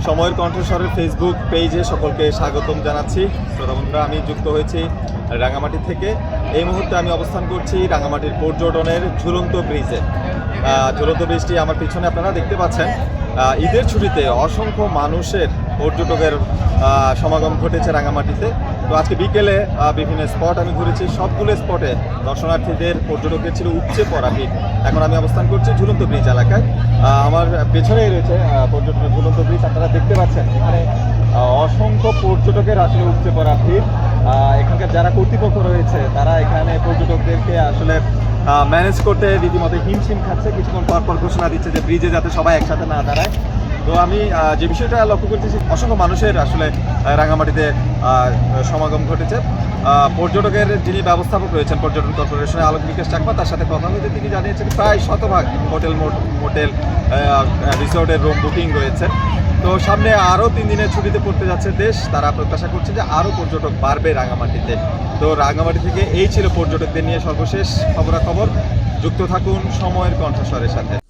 সময়ের কণ্ঠস্বরের ফেসবুক পেজে সকলকে স্বাগতম জানাচ্ছি। শ্রোতা বন্ধুরা, আমি যুক্ত হয়েছি রাঙামাটি থেকে। এই মুহূর্তে আমি অবস্থান করছি রাঙামাটির পর্যটনের ঝুলন্ত ব্রিজে। ঝুলন্ত ব্রিজটি আমার পিছনে আপনারা দেখতে পাচ্ছেন। ঈদের ছুটিতে অসংখ্য মানুষের পর্যটকের সমাগম ঘটেছে রাঙামাটিতে। তো আজকে বিকেলে বিভিন্ন স্পট আমি ঘুরেছি, সবগুলো স্পটে দর্শনার্থীদের পর্যটকের ছিল উপচে পড়া ভিড়। এখন আমি অবস্থান করছি ঝুলন্ত ব্রিজ এলাকায়। আমার পেছনেই রয়েছে পর্যটনের ঝুলন্ত ব্রিজ, আপনারা দেখতে পাচ্ছেন এখানে অসংখ্য পর্যটকের আসলে উপচে পড়া ভিড়। এখানকার যারা কর্তৃপক্ষ রয়েছে তারা এখানে পর্যটকদেরকে আসলে ম্যানেজ করতে রীতিমতো হিমশিম খাচ্ছে। কিছুক্ষণ পর পর ঘোষণা দিচ্ছে যে ব্রিজে যাতে সবাই একসাথে না দাঁড়ায়। তো আমি যে বিষয়টা লক্ষ্য করতেছি, অসংখ্য মানুষের আসলে রাঙামাটিতে সমাগম ঘটেছে। পর্যটকের যিনি ব্যবস্থাপক রয়েছেন পর্যটন কর্পোরেশনের আলোক বিকাশ চাকমা, তার সাথে কথা হয়েছে, তিনি জানিয়েছেন প্রায় শতভাগ মোটেল রিসোর্টের রুম বুকিং রয়েছে। তো সামনে আরও 3 দিনের ছুটিতে পড়তে যাচ্ছে দেশ, তারা প্রত্যাশা করছে যে আরও পর্যটক বাড়বে রাঙামাটিতে। তো রাঙামাটি থেকে এই ছিল পর্যটকদের নিয়ে সর্বশেষ খবরাখবর। যুক্ত থাকুন সময়ের কণ্ঠস্বরের সাথে।